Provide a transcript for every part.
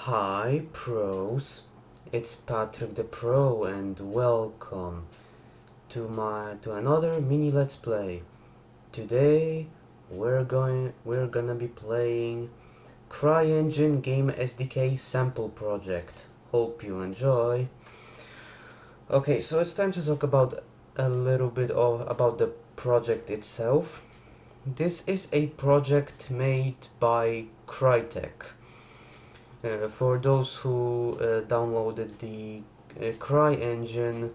Hi pros, it's Patrick the Pro and welcome to another mini let's play. Today we're gonna be playing CRYENGINE Game SDK sample project. Hope you enjoy. Okay, so it's time to talk about a little bit about the project itself. This is a project made by Crytek. For those who downloaded the CryEngine,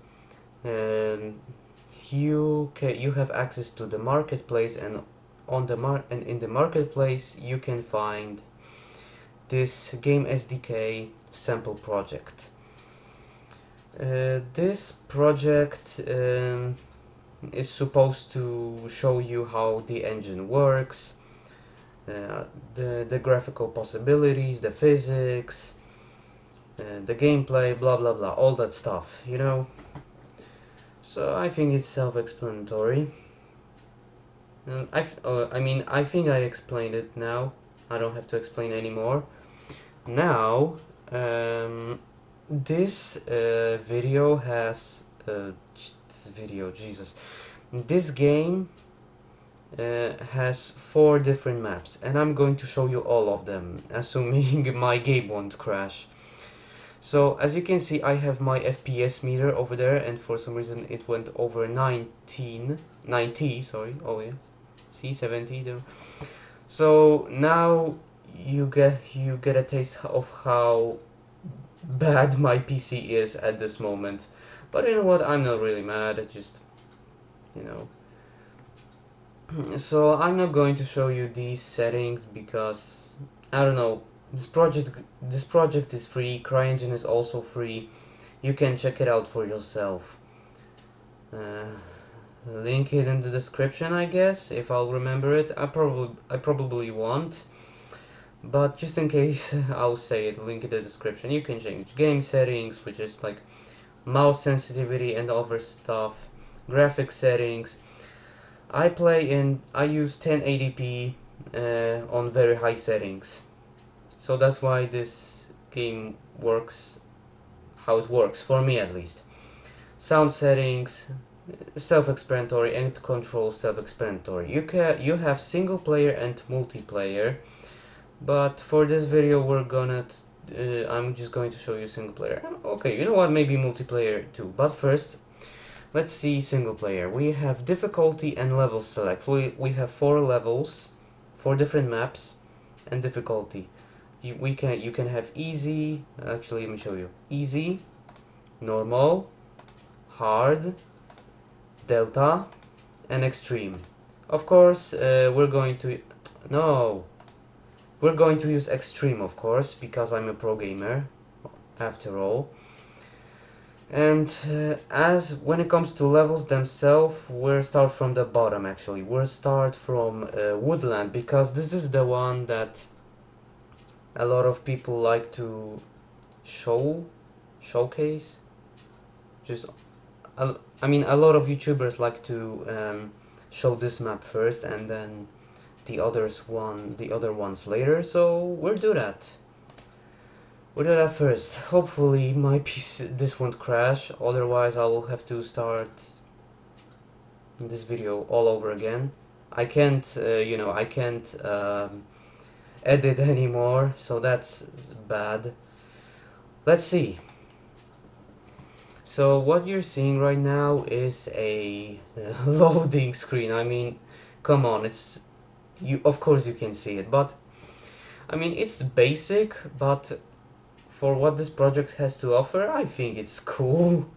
you have access to the marketplace, and in the marketplace you can find this Game SDK sample project. This project is supposed to show you how the engine works, the graphical possibilities, the physics, the gameplay, blah blah blah, all that stuff, you know. So I think it's self-explanatory. I think I explained it now. I don't have to explain anymore. Now, this video has This game has 4 different maps, and I'm going to show you all of them, assuming my game won't crash. So as you can see, I have my FPS meter over there, and for some reason it went over 90, sorry, oh yeah, see, 70 there. So now you get a taste of how bad my PC is at this moment. But you know what, I'm not really mad, it's just, you know. So I'm not going to show you these settings because, I don't know, this project is free. CryEngine is also free. You can check it out for yourself. Link it in the description, I guess, if I'll remember it. I probably won't, but just in case, I'll say it. Link in the description. You can change game settings, which is like mouse sensitivity and other stuff, graphic settings. I use 1080p on very high settings. So that's why this game works how it works, for me at least. Sound settings, self-explanatory, and control self-explanatory. You have single player and multiplayer, but for this video I'm just going to show you single player. Okay, you know what, maybe multiplayer too, but first let's see single player. We have difficulty and level select. We have 4 levels, 4 different maps, and difficulty. You can have easy. Actually, let me show you. Easy, normal, hard, delta, and extreme. Of course, we're going to use extreme, of course, because I'm a pro gamer, after all. And as when it comes to levels themselves, we'll start from the bottom. Actually, we'll start from woodland, because this is the one that a lot of people like to showcase. I mean, a lot of YouTubers like to show this map first, and then the other ones later. So we'll do that. We'll do that first. Hopefully my PC, this won't crash, otherwise I will have to start this video all over again. I can't, I can't edit anymore, so that's bad. Let's see. So what you're seeing right now is a loading screen. I mean, come on, of course you can see it, but I mean, it's basic, but for what this project has to offer, I think it's cool.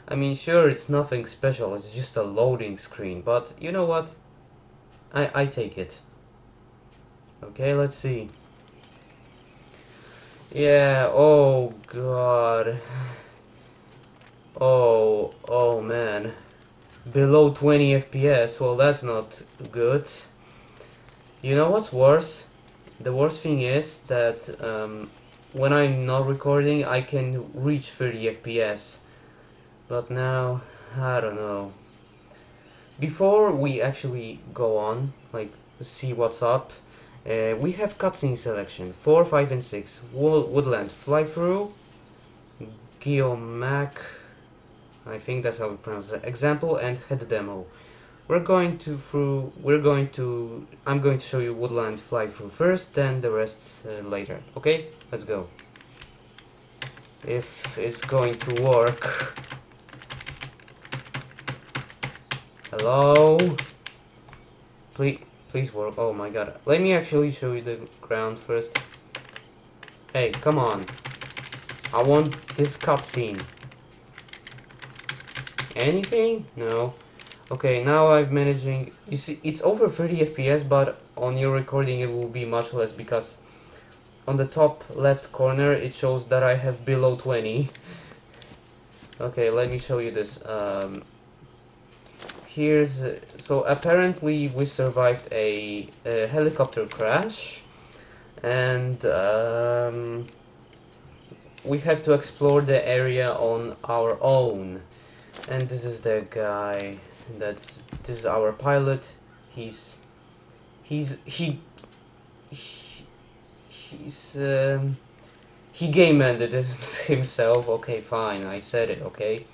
I mean, sure, it's nothing special, it's just a loading screen, but you know what? I take it. Okay, let's see. Yeah, oh god. Oh man. Below 20 FPS, well, that's not good. You know what's worse? The worst thing is that when I'm not recording, I can reach 30 FPS. But now, I don't know. Before we actually go on, like, see what's up, We have cutscene selection 4, 5, and 6. Woodland fly through. Geomac, I think that's how we pronounce it. Example and head demo. I'm going to show you Woodland fly through first, then the rest later. Okay, let's go. If it's going to work. Hello? Please work. Oh my god. Let me actually show you the ground first. Hey, come on. I want this cutscene. Anything? No. Okay, now I'm managing. You see, it's over 30 FPS, but on your recording it will be much less because on the top left corner it shows that I have below 20. Okay, let me show you this. So apparently we survived a helicopter crash, and we have to explore the area on our own. And this is the guy. This is our pilot. He game ended himself. Okay, fine. I said it. Okay.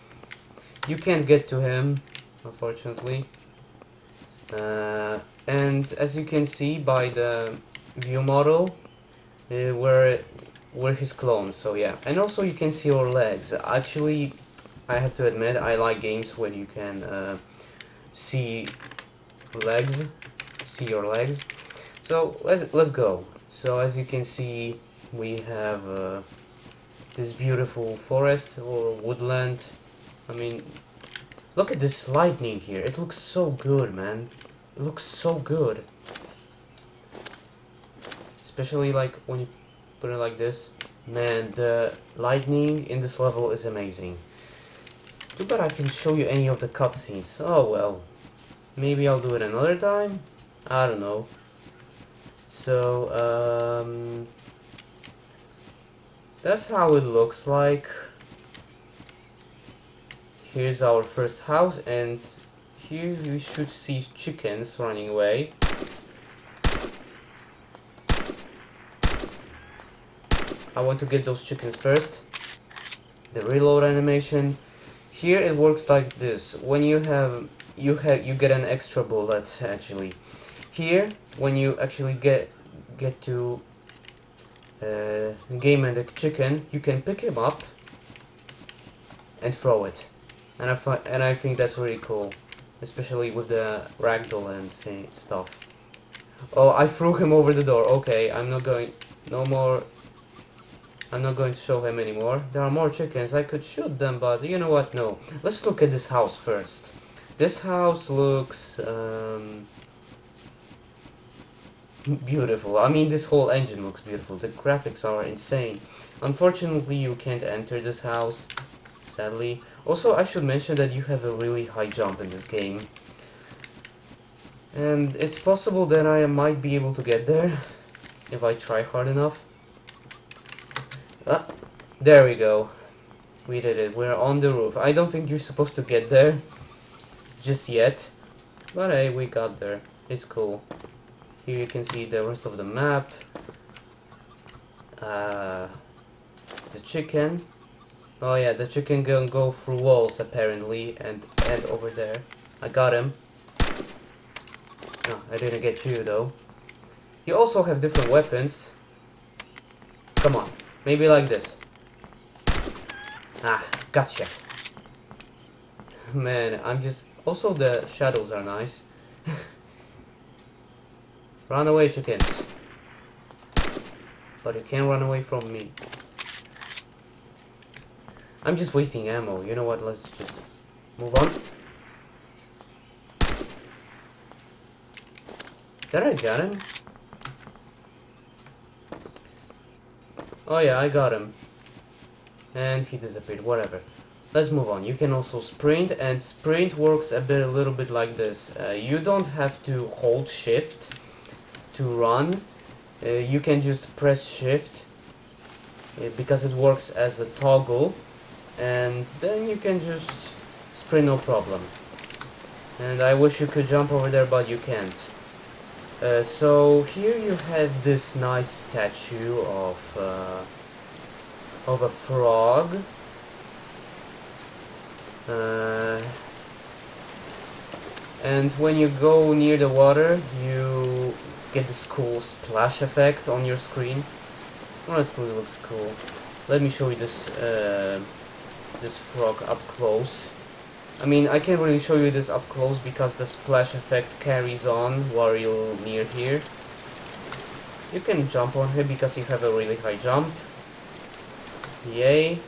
You can't get to him, unfortunately. And as you can see by the view model, we're his clones. So yeah. And also you can see our legs. Actually, I have to admit I like games where you can see your legs. So let's go. So as you can see, we have this beautiful forest or woodland. I mean, look at this lightning here. It looks so good, man. It looks so good. Especially like when you put it like this. Man, the lightning in this level is amazing. Too bad I can show you any of the cutscenes. Oh well. Maybe I'll do it another time? I don't know. So, that's how it looks like. Here's our first house, and here you should see chickens running away. I want to get those chickens first. The reload animation. Here it works like this. When you get an extra bullet actually. Here, when you actually get to game and the chicken, you can pick him up and throw it. And I think that's really cool, especially with the ragdoll and stuff. Oh, I threw him over the door. Okay, I'm not going to show him anymore. There are more chickens. I could shoot them, but you know what? No. Let's look at this house first. This house looks beautiful. I mean, this whole engine looks beautiful. The graphics are insane. Unfortunately, you can't enter this house, sadly. Also, I should mention that you have a really high jump in this game. And it's possible that I might be able to get there if I try hard enough. There we go. We did it. We're on the roof. I don't think you're supposed to get there just yet. But hey, we got there. It's cool. Here you can see the rest of the map. The chicken. Oh yeah, the chicken can go through walls apparently and over there. I got him. No, I didn't get you though. You also have different weapons. Come on, maybe like this. Ah, gotcha. Man, I'm just... Also the shadows are nice. Run away, chickens. But you can't run away from me. I'm just wasting ammo. You know what? Let's just move on. Did I get him? Oh yeah, I got him. And he disappeared. Whatever. Let's move on. You can also sprint, and sprint works a little bit like this. You don't have to hold shift to run. You can just press shift because it works as a toggle, and then you can just sprint no problem. And I wish you could jump over there, but you can't. So here you have this nice statue of a frog. And when you go near the water, you get this cool splash effect on your screen. Honestly, it looks cool. Let me show you this this frog up close. I mean, I can't really show you this up close because the splash effect carries on while you're near here. You can jump on here because you have a really high jump. Yay.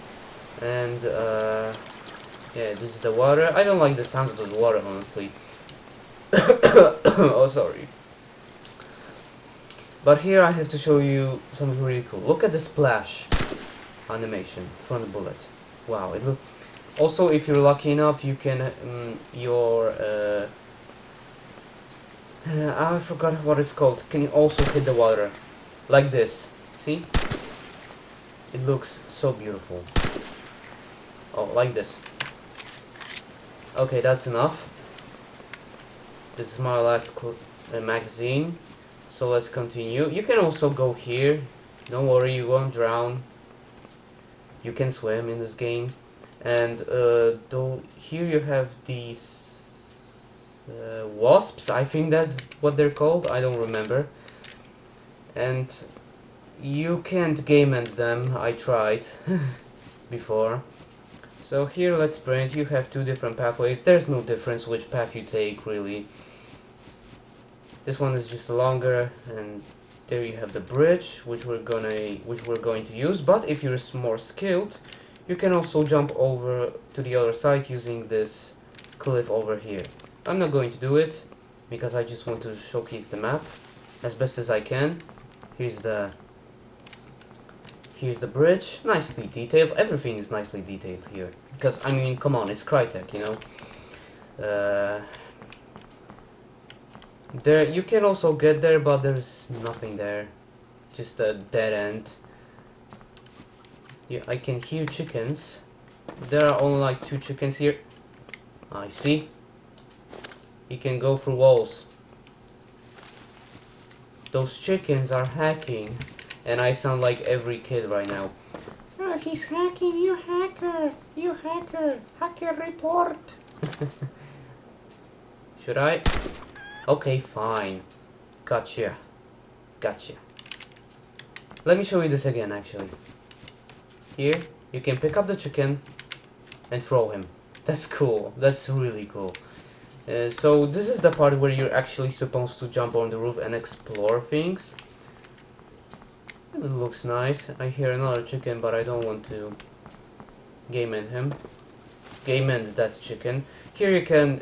And yeah, this is the water. I don't like the sounds of the water, honestly. Oh, sorry. But here I have to show you something really cool. Look at the splash animation from the bullet. Wow, it look. Also, if you're lucky enough, you can I forgot what it's called. Can you also hit the water like this? See? It looks so beautiful. Oh, like this. Okay, that's enough. This is my last magazine. So let's continue. You can also go here. Don't worry, you won't drown. You can swim in this game. And though here you have these wasps. I think that's what they're called. I don't remember. And you can't game end them. I tried before. So here, let's sprint. You have two different pathways. There's no difference which path you take, really. This one is just longer, and there you have the bridge, which we're going to use. But if you're more skilled, you can also jump over to the other side using this cliff over here. I'm not going to do it because I just want to showcase the map as best as I can. Here's the bridge, nicely detailed. Everything is nicely detailed here because, I mean, come on, it's Crytek, you know. There you can also get there, but there's nothing there, just a dead end. Yeah, I can hear chickens. There are only like 2 chickens here. I see. You can go through walls. Those chickens are hacking, and I sound like every kid right now. Oh, he's hacking, you hacker, hacker report. Should I? Okay, fine. Gotcha. Let me show you this again, actually. Here, you can pick up the chicken and throw him. That's cool. That's really cool. So this is the part where you're actually supposed to jump on the roof and explore things. It looks nice. I hear another chicken, but I don't want to game end him. Game end that chicken. Here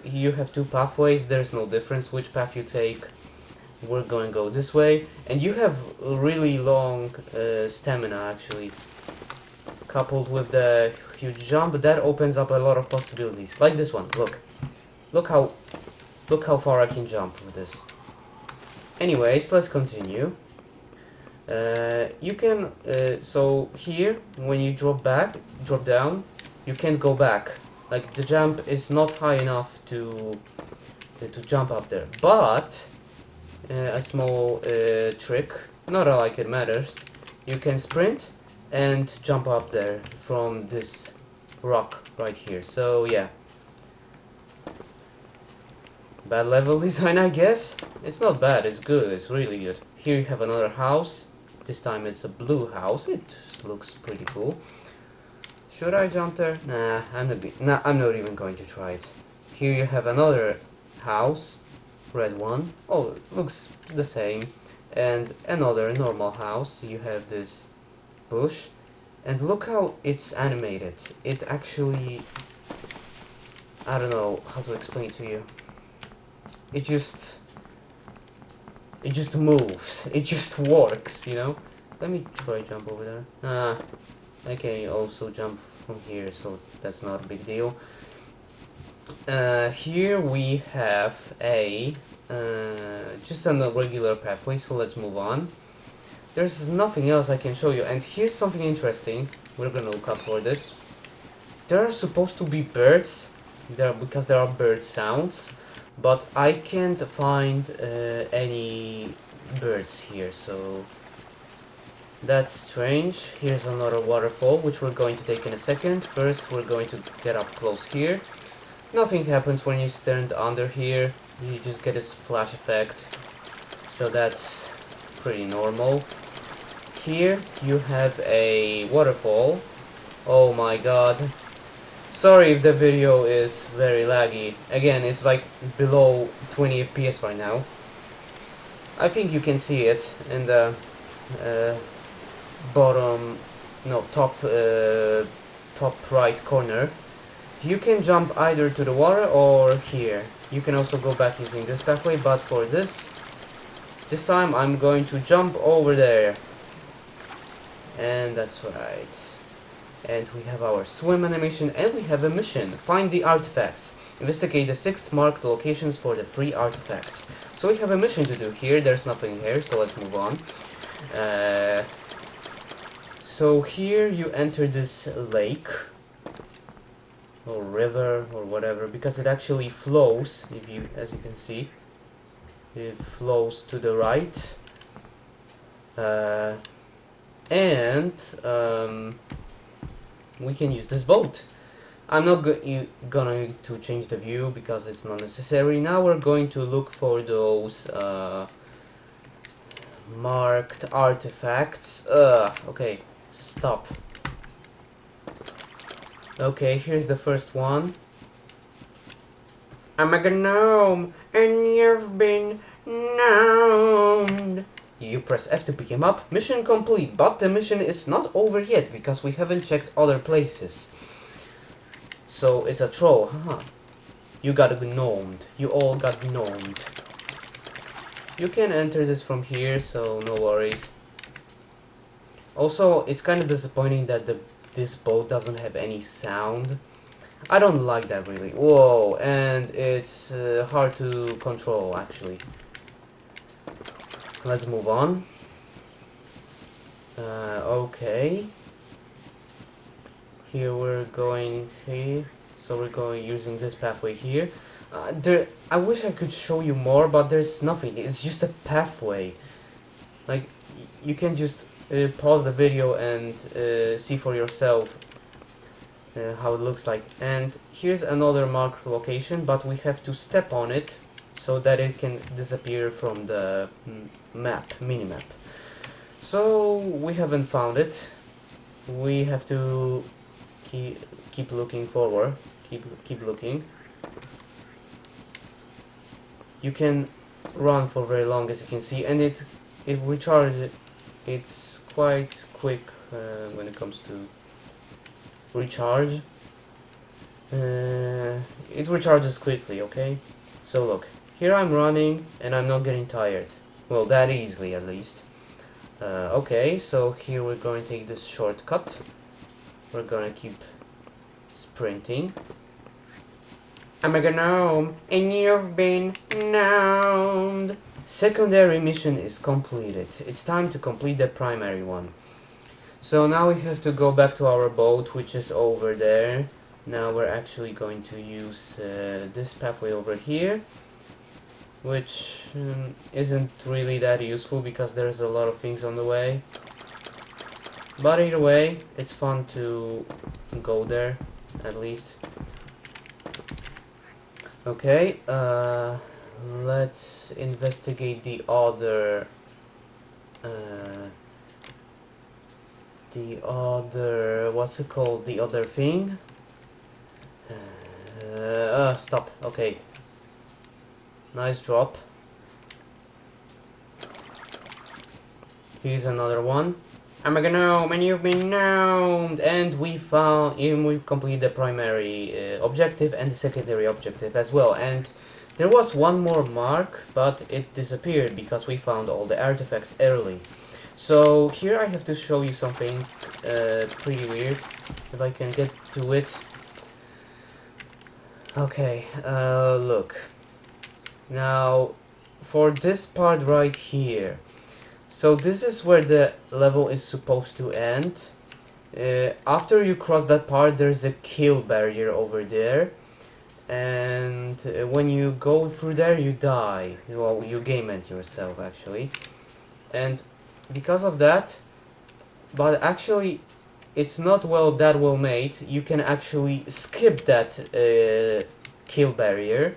you have 2 pathways. There's no difference which path you take. We're going to go this way, and you have really long stamina, actually, coupled with the huge jump. That opens up a lot of possibilities, like this one. Look how far I can jump with this. Anyways, let's continue. You can so here, when you drop down, you can't go back. Like, the jump is not high enough to jump up there. But a small trick, not like it matters. You can sprint and jump up there from this rock right here. So yeah, bad level design, I guess. It's not bad. It's good. It's really good. Here you have another house. This time it's a blue house. It looks pretty cool. Should I jump there? Nah, I'm not even going to try it. Here you have another house, red one. Oh, it looks the same. And another normal house. You have this bush, and look how it's animated. It actually, I don't know how to explain it to you. It just moves. It just works, you know. Let me try jump over there. I can also jump from here, so that's not a big deal. Here we have a just a regular pathway, so let's move on. There's nothing else I can show you, and here's something interesting. We're gonna look up for this. There are supposed to be birds there because there are bird sounds, but I can't find any birds here, so that's strange. Here's another waterfall, which we're going to take in a second. First, we're going to get up close here. Nothing happens when you stand under here, you just get a splash effect, so that's pretty normal. Here you have a waterfall. Oh my god. Sorry if the video is very laggy. Again, it's like below 20 FPS right now. I think you can see it in the top right corner. You can jump either to the water or here. You can also go back using this pathway, but for this time I'm going to jump over there. And that's right. And we have our swim animation, and we have a mission. Find the artifacts. Investigate the 6 marked locations for the 3 artifacts. So we have a mission to do here. There's nothing here, so let's move on. So here you enter this lake or river or whatever, because it actually flows. As you can see, it flows to the right. We can use this boat. I'm not gonna to change the view because it's not necessary. Now we're going to look for those marked artifacts. Okay, stop. Okay, here's the first one. I'm a gnome, and you've been gnomed. You press F to pick him up. Mission complete, but the mission is not over yet because we haven't checked other places. So it's a troll, haha. You got gnomed. You all got gnomed. You can enter this from here, so no worries. Also, it's kind of disappointing that this boat doesn't have any sound. I don't like that really. Whoa, and it's hard to control actually. Let's move on. Okay. Here we're going here. So we're going using this pathway here. I wish I could show you more, but there's nothing. It's just a pathway. Like, you can just pause the video and see for yourself how it looks like. And here's another marked location, but we have to step on it so that it can disappear from the minimap. So we haven't found it. We have to keep looking forward. Keep looking. You can run for very long, as you can see, and it recharges. It's quite quick when it comes to recharge. It recharges quickly, okay? So look, here I'm running and I'm not getting tired. Well, that easily at least. Okay, so here we're going to take this shortcut. We're gonna keep sprinting. I'm a gnome, and you've been gnomed. Secondary mission is completed. It's time to complete the primary one. So now we have to go back to our boat, which is over there. Now we're actually going to use this pathway over here, which isn't really that useful because there's a lot of things on the way. But either way, it's fun to go there, at least. Okay, let's investigate the other what's it called? The other thing? Stop. Okay. Nice drop. Here's another one. I'm a gnome and you've been gnomed, and we complete the primary objective and the secondary objective as well. And there was one more mark, but it disappeared because we found all the artifacts early. So here I have to show you something pretty weird, if I can get to it. Okay, look. Now, for this part right here, so this is where the level is supposed to end. After you cross that part, there's a kill barrier over there. and when you go through there you die. Well, you game end yourself actually, and because of that, but actually it's not that well made. You can actually skip that kill barrier,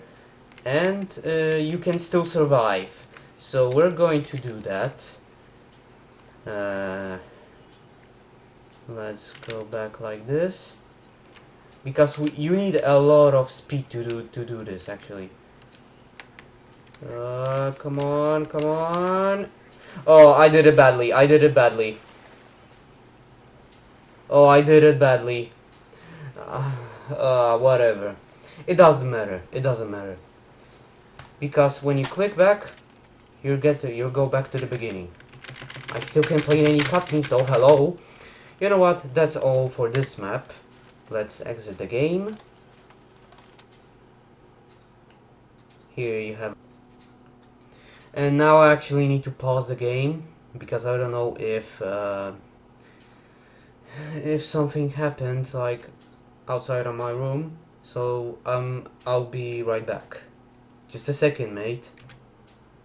and you can still survive. So we're going to do that. Let's go back like this, because you need a lot of speed to do this actually. Come on, come on. Oh, I did it badly. I did it badly. Oh, I did it badly. Whatever. It doesn't matter. It doesn't matter. Because when you click back, you go back to the beginning. I still can't play any cutscenes though. Hello. You know what? That's all for this map. Let's exit the game. Here you have. And now I actually need to pause the game because I don't know if something happened like outside of my room. So I'll be right back. Just a second, mate.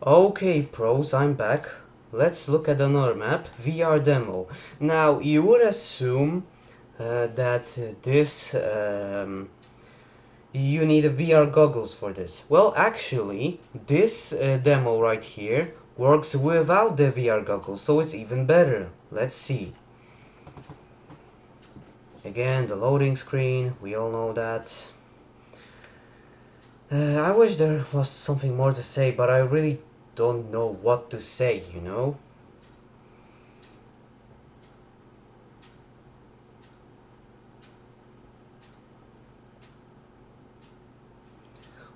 Okay, pros, I'm back. Let's look at another map, VR demo. Now you would assume that this you need a VR goggles for this. Well, actually, this demo right here works without the VR goggles, so it's even better. Let's see. Again, the loading screen, we all know that. I wish there was something more to say, but I really don't know what to say, you know?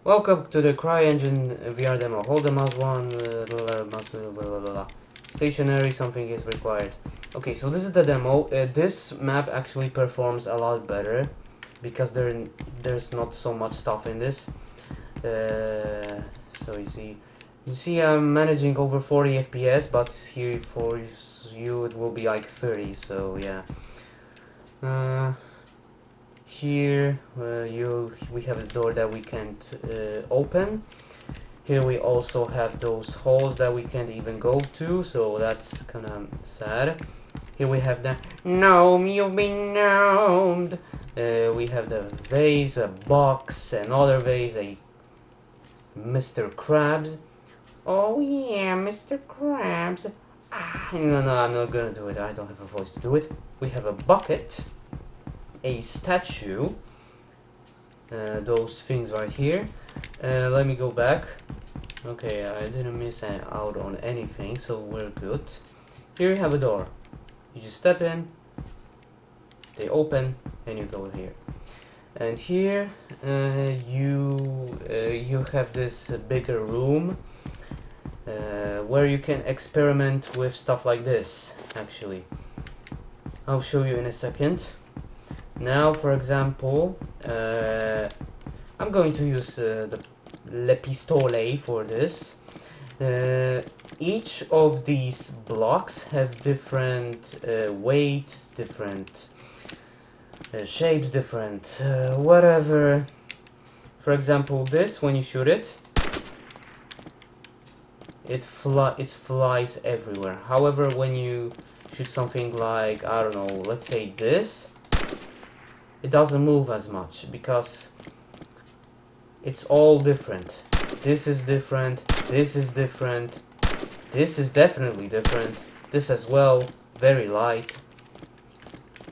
Welcome to the CRYENGINE VR demo. Hold the mouse one, stationary, something is required. Okay, so this is the demo. This map actually performs a lot better because there's not so much stuff in this. So you see I'm managing over 40 FPS, but here for you it will be like 30, so yeah. Here we have a door that we can't open. Here we also have those holes that we can't even go to, so that's kinda sad. Here we have the gnome, you've been gnomed. We have the vase, a box, another vase, a Mr. Krabs. Oh yeah, Mr. Krabs. No, I'm not gonna do it. I don't have a voice to do it. We have a bucket, a statue, those things right here. Let me go back. Okay, I didn't miss out on anything, so we're good. Here you have a door. You just step in, they open, and you go here. And here you have this bigger room where you can experiment with stuff like this. Actually, I'll show you in a second. Now, for example, I'm going to use the Le Pistole for this. Each of these blocks have different weights, different shapes, different whatever. For example, this, when you shoot it, it flies everywhere. However, when you shoot something like, I don't know, let's say this, it doesn't move as much because it's all different. This is different, this is different, this is definitely different, this as well, very light,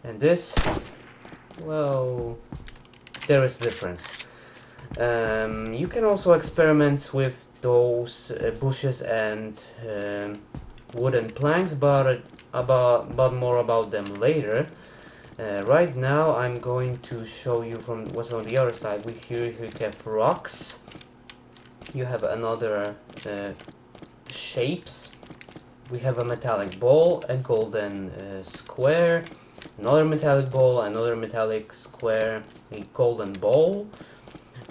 and this, well, there is difference. You can also experiment with those bushes and wooden planks, but more about them later. Right now I'm going to show you from what's on the other side. Here we have rocks. You have another shapes. We have a metallic ball, a golden square, another metallic ball, another metallic square, a golden ball.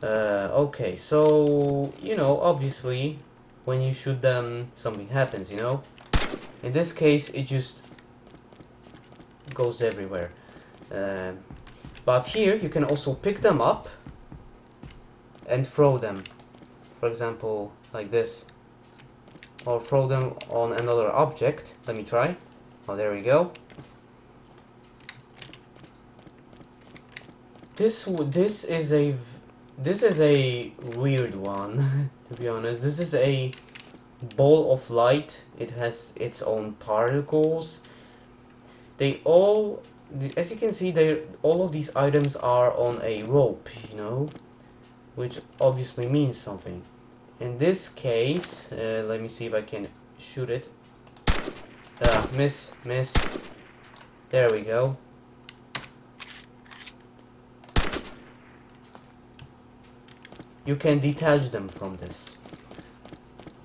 Okay, so, you know, obviously when you shoot them something happens, you know. In this case it just goes everywhere. But here you can also pick them up and throw them, for example like this, or throw them on another object. Let me try. Oh, there we go. This is a weird one to be honest. This is a ball of light. It has its own particles. They all, as you can see, all of these items are on a rope, you know, which obviously means something. In this case, let me see if I can shoot it. Miss. There we go. You can detach them from this.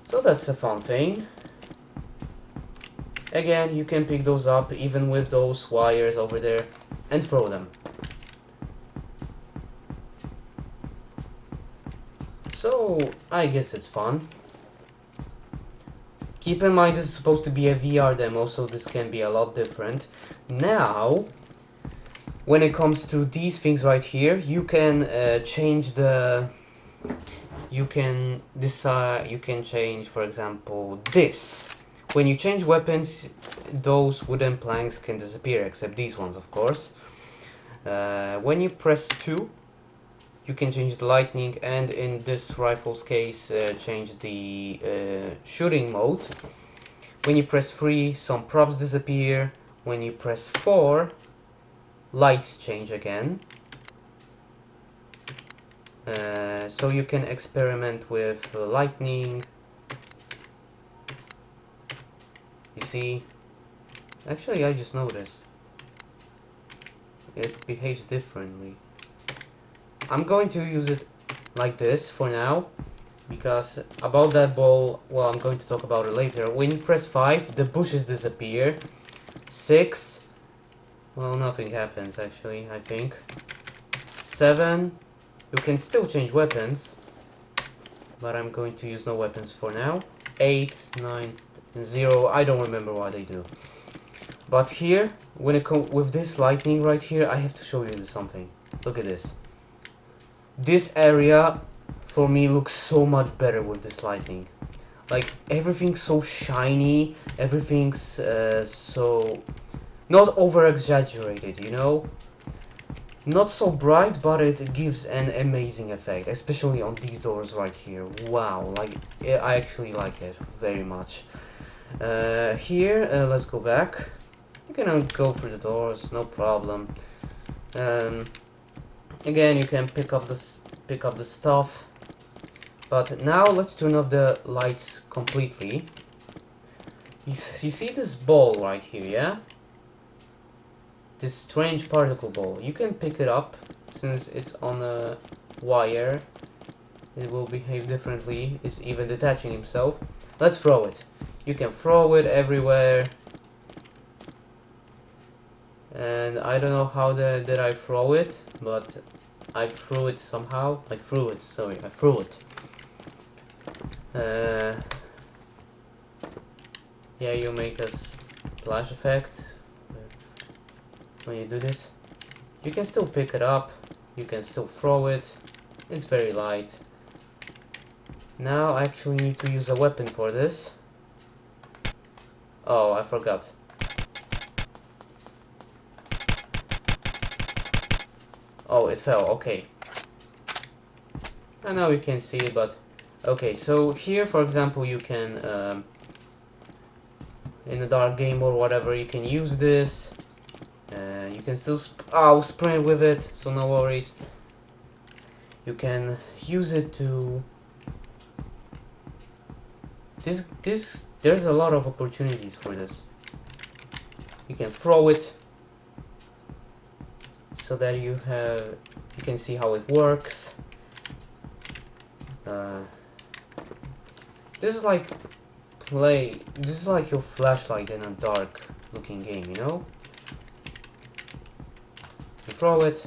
So that's a fun thing. Again, you can pick those up even with those wires over there and throw them. So I guess it's fun. Keep in mind this is supposed to be a VR demo, so this can be a lot different. Now, when it comes to these things right here, you can change the... You can decide, you can change, for example, this. When you change weapons, those wooden planks can disappear, except these ones, of course. When you press 2, you can change the lightning, and in this rifle's case, change the shooting mode. When you press 3, some props disappear. When you press 4, lights change again. So you can experiment with lightning. You see, actually I just noticed it behaves differently. I'm going to use it like this for now, because about that ball, well, I'm going to talk about it later. When you press 5, the bushes disappear. 6, well, nothing happens actually, I think. 7, you can still change weapons, but I'm going to use no weapons for now. 8, 9, 0, I don't remember what they do. But here, when it comes with this lightning right here, I have to show you something. Look at this. This area, for me, looks so much better with this lightning. Like, everything's so shiny, everything's so... not over-exaggerated, you know? Not so bright, but it gives an amazing effect, especially on these doors right here. Wow, like, I actually like it very much. Here, let's go back. You can go through the doors, no problem. Again, you can pick up the stuff. But now let's turn off the lights completely. You see this ball right here, yeah? This strange particle ball. You can pick it up, since it's on a wire. It will behave differently. It's even detaching himself. Let's throw it. You can throw it everywhere. And I don't know how did I throw it, but I threw it somehow. I threw it. Yeah, you make a splash effect when you do this. You can still pick it up, you can still throw it. It's very light. Now I actually need to use a weapon for this. Oh, I forgot. Oh, it fell, okay. I know you can see it, but... Okay, so here, for example, you can... in a dark game or whatever, you can use this. You can still sprint with it, so no worries. You can use it to... There's a lot of opportunities for this. You can throw it, so that you can see how it works. This is like your flashlight in a dark looking game, you know? You throw it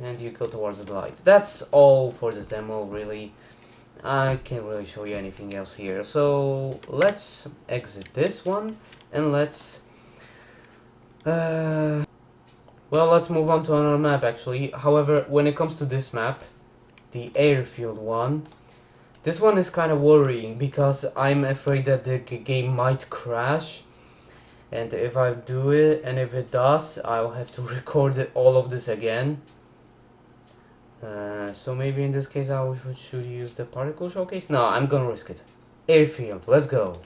and you go towards the light. That's all for this demo, really. I can't really show you anything else here. So let's exit this one and let's well, let's move on to another map actually. However, when it comes to this map, the Airfield one. This one is kind of worrying because I'm afraid that the game might crash, and if I do it, and if it does, I'll have to record all of this again. So maybe in this case I should use the particle showcase? No, I'm gonna risk it. Airfield, let's go.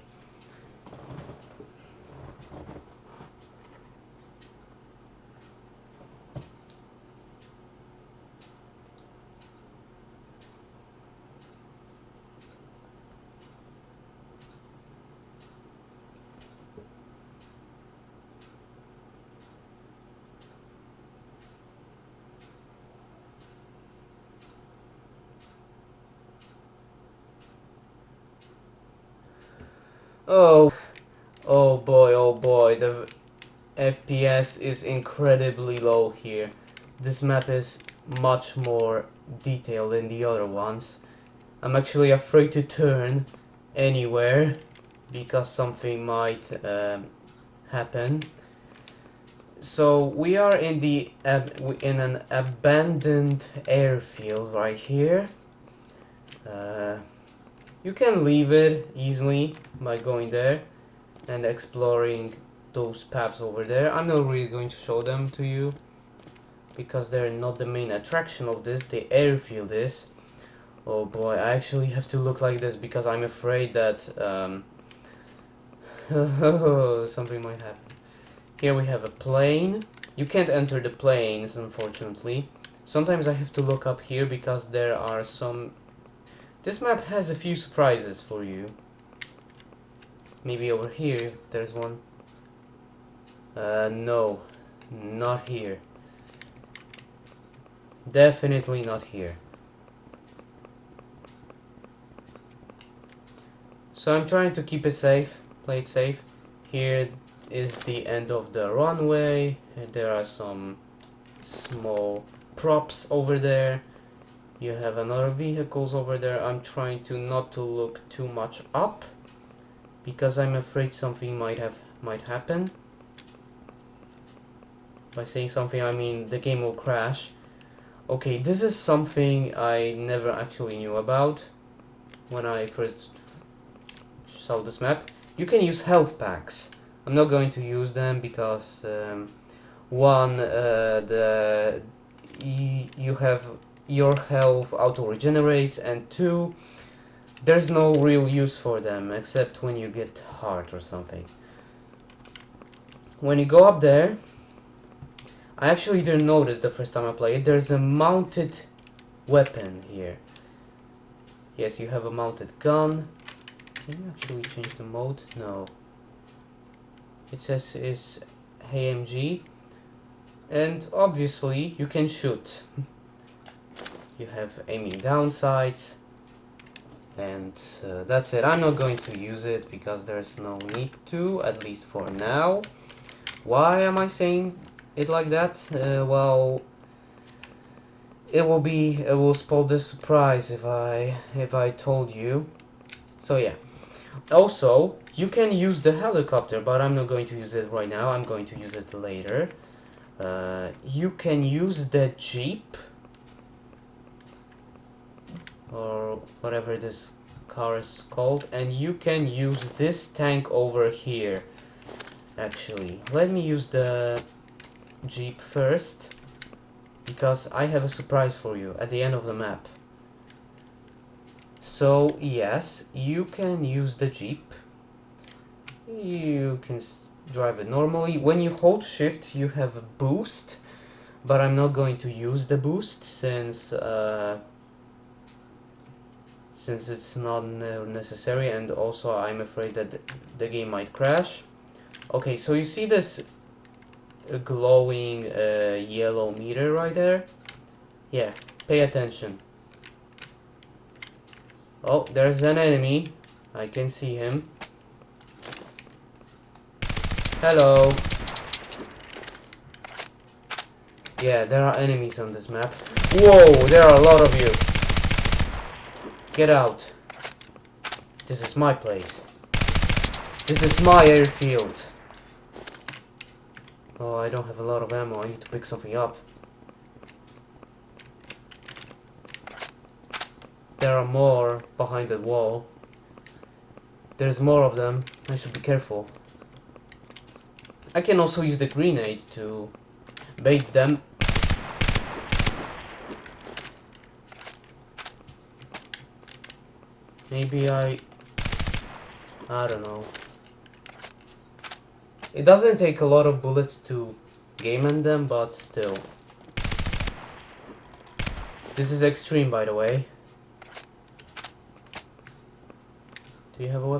Oh, oh boy, the FPS is incredibly low here. This map is much more detailed than the other ones. I'm actually afraid to turn anywhere because something might happen. So we are in in an abandoned airfield right here. You can leave it easily by going there and exploring those paths over there. I'm not really going to show them to you because they're not the main attraction of this. The airfield is. Oh boy, I actually have to look like this because I'm afraid that something might happen. Here we have a plane. You can't enter the planes, unfortunately. Sometimes I have to look up here because there are some... This map has a few surprises for you. Maybe over here there's one. No, not here. Definitely not here. So I'm trying to keep it safe, play it safe. Here is the end of the runway. There are some small props over there. You have another vehicles over there. I'm trying to not to look too much up because I'm afraid something might happen. By saying something, I mean the game will crash. Okay, this is something I never actually knew about when I first saw this map. You can use health packs. I'm not going to use them because one, you have your health auto regenerates, and two, there's no real use for them except when you get hurt or something. When you go up there, I actually didn't notice the first time I played. There's a mounted weapon here. Yes, you have a mounted gun. Can you actually change the mode? No. It says it's AMG, and obviously you can shoot. You have aiming down sights, and that's it. I'm not going to use it because there's no need to, at least for now. Why am I saying it like that? Well, it will spoil the surprise if I told you. So yeah. Also, you can use the helicopter, but I'm not going to use it right now. I'm going to use it later. You can use the jeep, or whatever this car is called, and you can use this tank over here. Actually, let me use the jeep first, because I have a surprise for you at the end of the map. So yes, you can use the jeep. You can drive it normally. When you hold shift, you have a boost, but I'm not going to use the boost since it's not necessary, and also I'm afraid that the game might crash. Okay, so you see this glowing yellow meter right there? Yeah, pay attention. Oh, there's an enemy. I can see him. Hello. Yeah, there are enemies on this map. Whoa, there are a lot of you. Get out. This is my place. This is my airfield. Oh, I don't have a lot of ammo. I need to pick something up. there are more behind that wall. There's more of them. I should be careful. I can also use the grenade to bait them. Maybe I don't know. It doesn't take a lot of bullets to game end them, but still. This is extreme, by the way. Do you have a weapon?